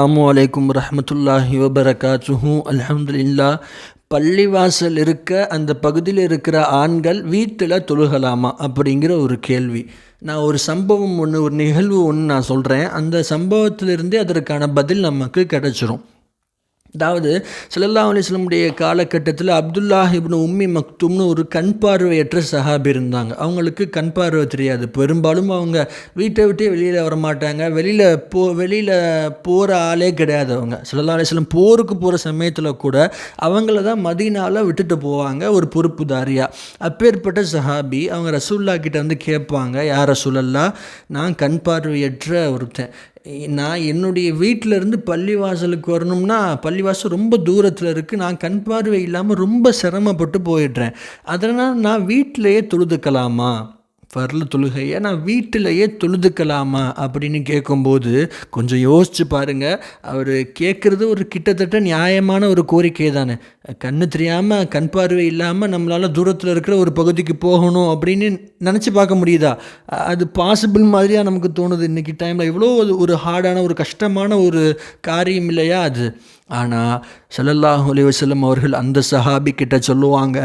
அஸ்ஸலாமு ரஹ்மத்துல்லாஹி வபரகாத்துஹு. அல்ஹம்துலில்லாஹ். பள்ளிவாசல் இருக்க அந்த பகுதியில் இருக்கிற ஆண்கள் வீட்டில் தொழுகலாமா அப்படிங்கிற ஒரு கேள்வி. நான் ஒரு சம்பவம் ஒன்று, ஒரு நிகழ்வு ஒன்று நான் சொல்கிறேன். அந்த சம்பவத்திலிருந்தே அதற்கான பதில் நமக்கு கிடச்சிரும். அதாவது ஸல்லல்லாஹு அலைஹி வஸல்லமுடைய காலகட்டத்தில் அப்துல்லாஹ் இப்னு உம்மி மக்தூம்னு ஒரு கண் பார்வையற்ற சஹாபி இருந்தாங்க. அவங்களுக்கு கண் பார்வை தெரியாது. பெரும்பாலும் அவங்க வீட்டை விட்டே வெளியில் வரமாட்டாங்க. வெளியில் போகிற ஆளே கிடையாது. அவங்க ஸல்லல்லாஹு அலைஹி வஸல்லம் போருக்கு போகிற சமயத்தில் கூட அவங்கள தான் மதீனாவில் விட்டுட்டு போவாங்க ஒரு பொறுப்புதாரியாக. அப்பேற்பட்ட சஹாபி அவங்க ரசூலுல்லாஹ் கிட்ட வந்து கேட்பாங்க, யார் ரசூலல்லாஹ், நான் கண் பார்வையற்ற ஒருத்தன், நான் என்னுடைய வீட்டிலேருந்து பள்ளிவாசலுக்கு வரணும்னா பள்ளிவாசல் ரொம்ப தூரத்தில் இருக்குது, நான் கண் பார்வை இல்லாமல் ரொம்ப சிரமப்பட்டு போயிடுறேன், அதனால் நான் வீட்டிலையே தொழுதுக்கலாமா, ஃபர்லு தொழுகையை நான் வீட்டிலையே தொழுதுக்கலாமா அப்படின்னு கேட்கும்போது கொஞ்சம் யோசித்து பாருங்கள். அவர் கேட்குறது ஒரு கிட்டத்தட்ட நியாயமான ஒரு கோரிக்கை தானே. கண்ணு தெரியாமல் கண் பார்வை இல்லாமல் நம்மளால் தூரத்தில் இருக்கிற ஒரு பகுதிக்கு போகணும் அப்படின்னு நினச்சி பார்க்க முடியுதா? அது பாசிபிள் மாதிரியாக நமக்கு தோணுது இன்றைக்கி டைமில். இவ்வளோ ஒரு ஹார்டான ஒரு கஷ்டமான ஒரு காரியம் இல்லையா அது? ஆனால் ஸல்லல்லாஹு அலைஹி வஸல்லம் அவர்கள் அந்த சஹாபி கிட்ட சொல்லுவாங்க,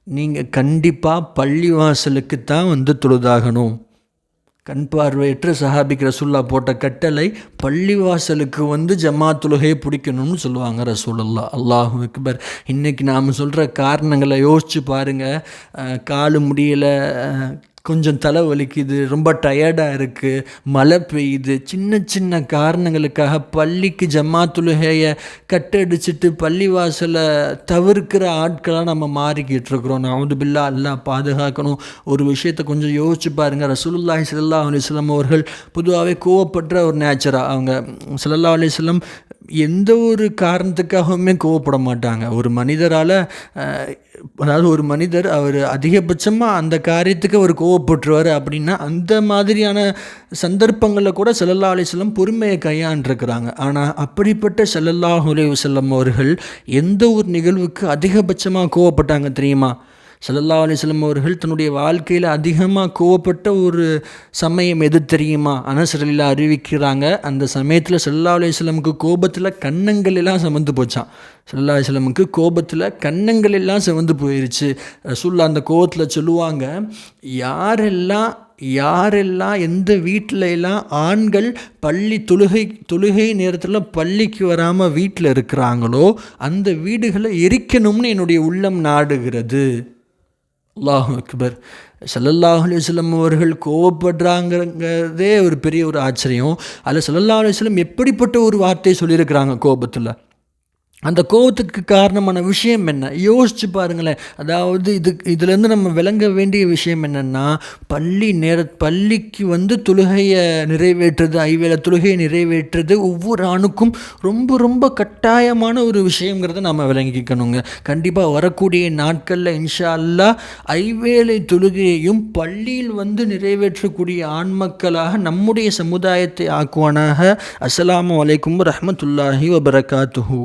நீங்கள் கண்டிப்பாக பள்ளிவாசலுக்கு தான் வந்து தொழுதாகணும். கண் பார்வையற்ற சஹாபிக்கு ரசூலுல்லாஹ் போட்ட கட்டளை பள்ளிவாசலுக்கு வந்து ஜமாத் தொழுகையை பிடிக்கணும்னு சொல்லுவாங்க ரசூலுல்லாஹ். அல்லாஹு அக்பர். இன்றைக்கி நாம் சொல்கிற காரணங்களை யோசித்து பாருங்கள். காலு முடியலை, கொஞ்சம் தலை வலிக்குது, ரொம்ப டயர்டாக இருக்குது, மழை பெய்யுது, சின்ன சின்ன காரணங்களுக்காக பள்ளிக்கு ஜமாத் தொழுகையை கட்டடிச்சிட்டு பள்ளிவாசலை தவிர்க்கிற ஆட்களாக நம்ம மாறிக்கிட்டு இருக்கிறோம். நஅூது பில்லாஹ், அல்லாஹ் பாதுகாக்கணும். ஒரு விஷயத்தை கொஞ்சம் யோசிச்சு பாருங்கள். ரசூலுல்லாஹி ஸல்லல்லாஹு அலைஹி வஸல்லம் அவர்கள் பொதுவாகவே கோவப்படுற ஒரு நேச்சராக, அவங்க ஸல்லல்லாஹு அலைஹி வஸல்லம் எந்த ஒரு காரணத்துக்காகவுமே கோவப்பட மாட்டாங்க. ஒரு மனிதரால், அதாவது ஒரு மனிதர் அவர் அதிகபட்சமாக அந்த காரியத்துக்கு அவர் கோவப்பட்டுருவார் அப்படின்னா அந்த மாதிரியான சந்தர்ப்பங்களில் கூட ஸல்லல்லாஹு அலைஹி வஸல்லம் பொறுமையை கையாண்டிருக்கிறாங்க. ஆனால் அப்படிப்பட்ட ஸல்லல்லாஹு அலைஹி வஸல்லம் அவர்கள் எந்த ஒரு நிகழ்வுக்கு அதிகபட்சமாக கோவப்பட்டாங்க தெரியுமா? ஸல்லல்லாஹு அலைஹி வஸல்லம் அவர்கள் தன்னுடைய வாழ்க்கையில் அதிகமாக கோவப்பட்ட ஒரு சமயம் எது தெரியுமா? அனஸ் ரலியல்லாஹு அறிவிக்கிறாங்க, அந்த சமயத்தில் ஸல்லல்லாஹு அலைஹி வஸல்லமுக்கு கோபத்தில் கன்னங்கள் எல்லாம் சிவந்து போச்சான். ஸல்லல்லாஹு அலைஹி வஸல்லமுக்கு கோபத்தில் கன்னங்கள் எல்லாம் சிவந்து போயிருச்சு. ரசூலுல்லாஹ் அந்த கோபத்தில் சொல்லுவாங்க, யாரெல்லாம் எந்த வீட்டில எல்லாம் ஆண்கள் தொழுகை நேரத்தில் பள்ளிக்கு வராமல் வீட்டில் இருக்கிறாங்களோ அந்த வீடுகளை எரிக்கணும்னு என்னுடைய உள்ளம் நாடுகிறது. அல்லாஹு அக்பர். ஸல்லல்லாஹு அலைஹி வஸல்லம் அவர்கள் கோவப்படுறாங்கிறதே ஒரு பெரிய ஒரு ஆச்சரியம். அதில் ஸல்லல்லாஹு அலைஹி வஸல்லம் எப்படிப்பட்ட ஒரு வார்த்தையை சொல்லியிருக்கிறாங்க கோபத்தில். அந்த கோபத்துக்கு காரணமான விஷயம் என்ன யோசிச்சு பாருங்களேன். அதாவது இதுலேருந்து நம்ம விளங்க வேண்டிய விஷயம் என்னென்னா, பள்ளிக்கு வந்து தொழுகையை நிறைவேற்றுறது, ஐவேளை தொழுகையை நிறைவேற்றுறது ஒவ்வொரு ஆணுக்கும் ரொம்ப ரொம்ப கட்டாயமான ஒரு விஷயங்கிறத நம்ம விளங்கிக்கணுங்க. கண்டிப்பாக வரக்கூடிய நாட்களில் இன்ஷா அல்லாஹ் ஐவேளை தொழுகையையும் பள்ளியில் வந்து நிறைவேற்றக்கூடிய ஆண்மக்களாக நம்முடைய சமுதாயத்தை ஆக்குவானாக. அஸ்ஸலாமு அலைக்கும் ரஹ்மத்துல்லாஹி வபரகாத்துஹு.